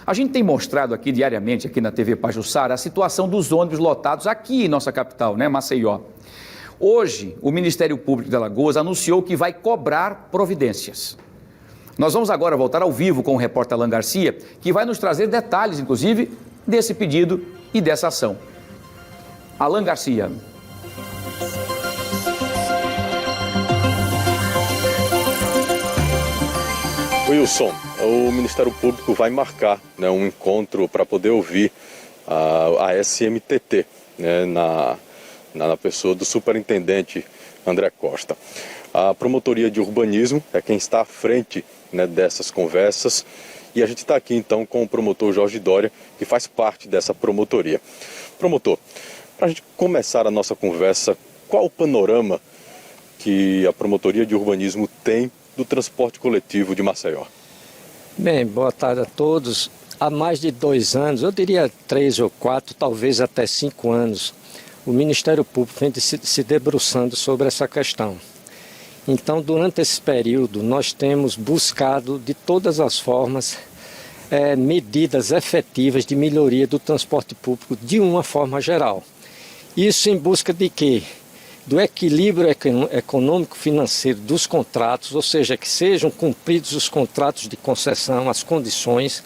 A gente tem mostrado aqui diariamente, aqui na TV Pajuçara, a situação dos ônibus lotados aqui em nossa capital, né, Maceió. Hoje, o Ministério Público de Alagoas anunciou que vai cobrar providências. Nós vamos agora voltar ao vivo com o repórter Alan Garcia, que vai nos trazer detalhes, inclusive, desse pedido e dessa ação. Alan Garcia. Wilson, o Ministério Público vai marcar, né, um encontro para poder ouvir a SMTT, né, na pessoa do superintendente André Costa. A Promotoria de Urbanismo é quem está à frente, né, dessas conversas, e a gente está aqui então com o promotor Jorge Dória, que faz parte dessa promotoria. Promotor, para a gente começar a nossa conversa, qual o panorama que a Promotoria de Urbanismo tem do transporte coletivo de Maceió? Bem, boa tarde a todos. Há mais de 2 anos, eu diria 3 ou 4, talvez até 5 anos, o Ministério Público vem se debruçando sobre essa questão. Então, durante esse período, nós temos buscado de todas as formas medidas efetivas de melhoria do transporte público de uma forma geral. Isso em busca de quê? Do equilíbrio econômico-financeiro dos contratos, ou seja, que sejam cumpridos os contratos de concessão, as condições,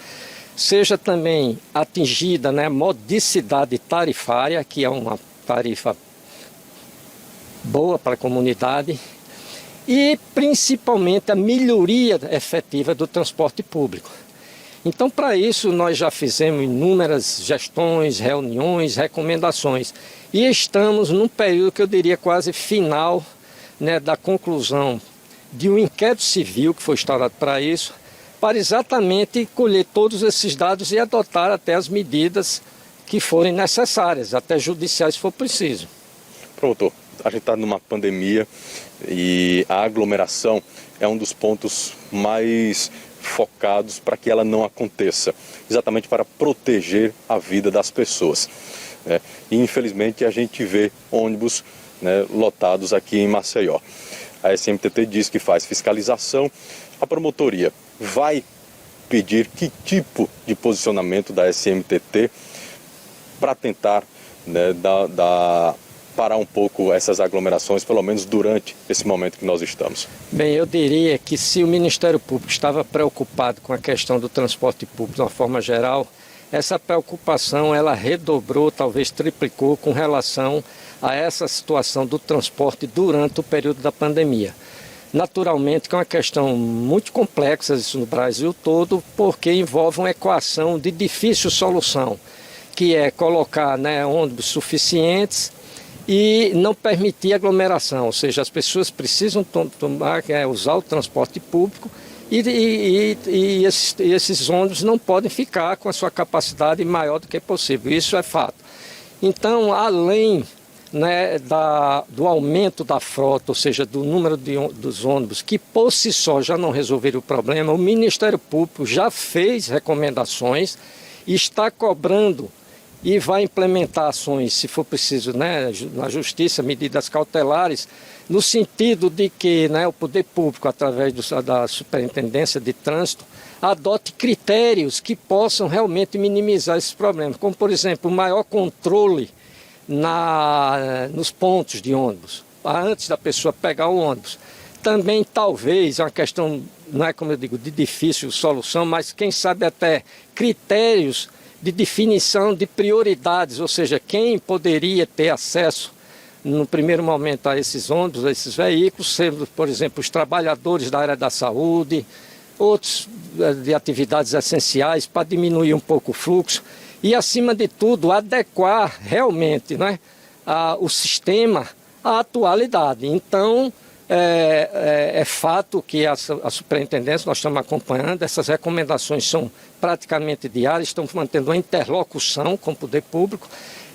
seja também atingida, né, a modicidade tarifária, que é uma tarifa boa para a comunidade, e principalmente a melhoria efetiva do transporte público. Então, para isso, nós já fizemos inúmeras gestões, reuniões, recomendações. E estamos num período que eu diria quase final, né, da conclusão de um inquérito civil que foi instaurado para isso, para exatamente colher todos esses dados e adotar até as medidas que forem necessárias, até judiciais se for preciso. Promotor, a gente está numa pandemia e a aglomeração é um dos pontos mais focados para que ela não aconteça, exatamente para proteger a vida das pessoas. E infelizmente a gente vê ônibus, né, lotados aqui em Maceió. A SMTT diz que faz fiscalização. A promotoria vai pedir que tipo de posicionamento da SMTT para tentar, né, parar um pouco essas aglomerações, pelo menos durante esse momento que nós estamos? Bem, eu diria que se o Ministério Público estava preocupado com a questão do transporte público de uma forma geral, essa preocupação ela redobrou, talvez triplicou com relação a essa situação do transporte durante o período da pandemia. Naturalmente que é uma questão muito complexa isso no Brasil todo, porque envolve uma equação de difícil solução, que é colocar, né, ônibus suficientes e não permitir aglomeração, ou seja, as pessoas precisam usar o transporte público e esses ônibus não podem ficar com a sua capacidade maior do que possível, isso é fato. Então, além, né, do aumento da frota, ou seja, do número dos ônibus, que por si só já não resolveram o problema, o Ministério Público já fez recomendações e está cobrando e vai implementar ações, se for preciso, né, na Justiça, medidas cautelares, no sentido de que, né, o poder público, através da Superintendência de Trânsito, adote critérios que possam realmente minimizar esses problemas, como, por exemplo, o maior controle nos pontos de ônibus, antes da pessoa pegar o ônibus. Também, talvez, é uma questão, não é como eu digo, de difícil solução, mas quem sabe até critérios de definição de prioridades, ou seja, quem poderia ter acesso no primeiro momento a esses ônibus, a esses veículos, sendo, por exemplo, os trabalhadores da área da saúde, outros de atividades essenciais, para diminuir um pouco o fluxo e, acima de tudo, adequar realmente, né, o sistema à atualidade. Então, é fato que a superintendência, nós estamos acompanhando, essas recomendações são praticamente diárias, estamos mantendo uma interlocução com o poder público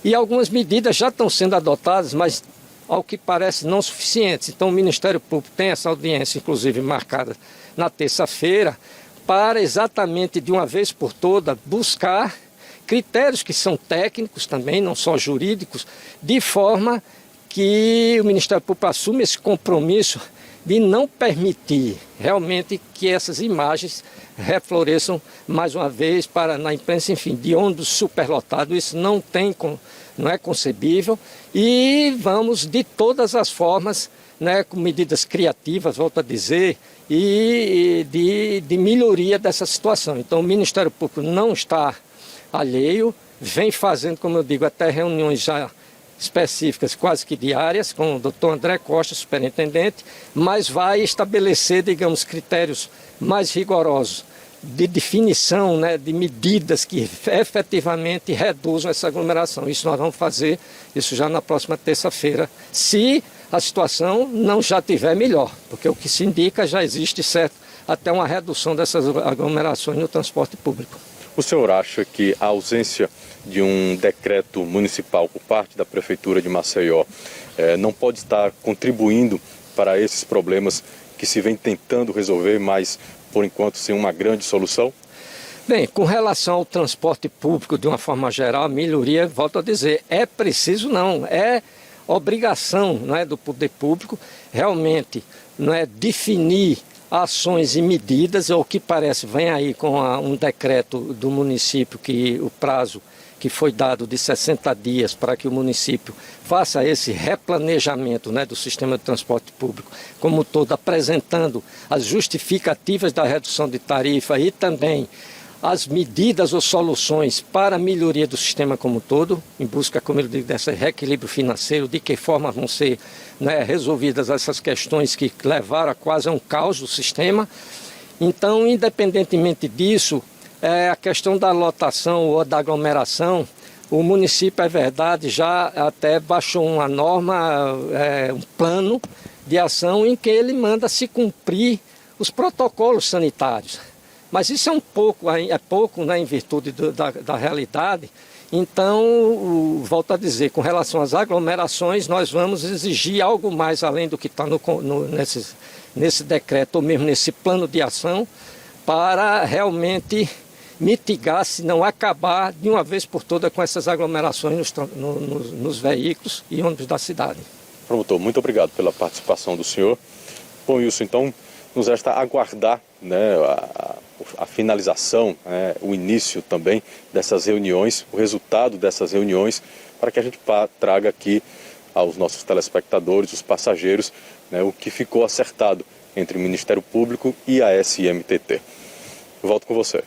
e algumas medidas já estão sendo adotadas, mas ao que parece não suficientes. Então o Ministério Público tem essa audiência, inclusive marcada na terça-feira, para exatamente de uma vez por toda buscar critérios que são técnicos também, não só jurídicos, de forma que o Ministério Público assume esse compromisso de não permitir realmente que essas imagens refloresçam mais uma vez na imprensa, enfim, de ônibus superlotados. Isso não é concebível, e vamos de todas as formas, né, com medidas criativas, volto a dizer, e de melhoria dessa situação. Então o Ministério Público não está alheio, vem fazendo, como eu digo, até reuniões já específicas, quase que diárias, com o doutor André Costa, superintendente, mas vai estabelecer, digamos, critérios mais rigorosos de definição, né, de medidas que efetivamente reduzam essa aglomeração. Isso nós vamos fazer, isso já na próxima terça-feira, se a situação não já estiver melhor, porque o que se indica já existe certo até uma redução dessas aglomerações no transporte público. O senhor acha que a ausência de um decreto municipal por parte da Prefeitura de Maceió não pode estar contribuindo para esses problemas que se vem tentando resolver, mas por enquanto sem uma grande solução? Bem, com relação ao transporte público de uma forma geral, a melhoria, volto a dizer, é preciso não, é obrigação, não é, do poder público realmente, não é, definir ações e medidas. O que parece vem aí com um decreto do município, que o prazo que foi dado de 60 dias para que o município faça esse replanejamento, né, do sistema de transporte público como todo, apresentando as justificativas da redução de tarifa e também as medidas ou soluções para a melhoria do sistema como todo, em busca, como eu digo, desse reequilíbrio financeiro, de que forma vão ser, né, resolvidas essas questões que levaram a quase a um caos do sistema. Então, independentemente disso, a questão da lotação ou da aglomeração, o município, é verdade, já até baixou uma norma, um plano de ação em que ele manda se cumprir os protocolos sanitários. Mas isso é pouco, né, em virtude da realidade. Então, volto a dizer, com relação às aglomerações, nós vamos exigir algo mais além do que está nesse decreto, ou mesmo nesse plano de ação, para realmente mitigar, se não acabar de uma vez por todas com essas aglomerações nos veículos e ônibus da cidade. Promotor, muito obrigado pela participação do senhor. Bom, Wilson, então nos resta aguardar, né, a finalização, o início também dessas reuniões, o resultado dessas reuniões, para que a gente traga aqui aos nossos telespectadores, os passageiros, né, o que ficou acertado entre o Ministério Público e a SMTT. Eu volto com você.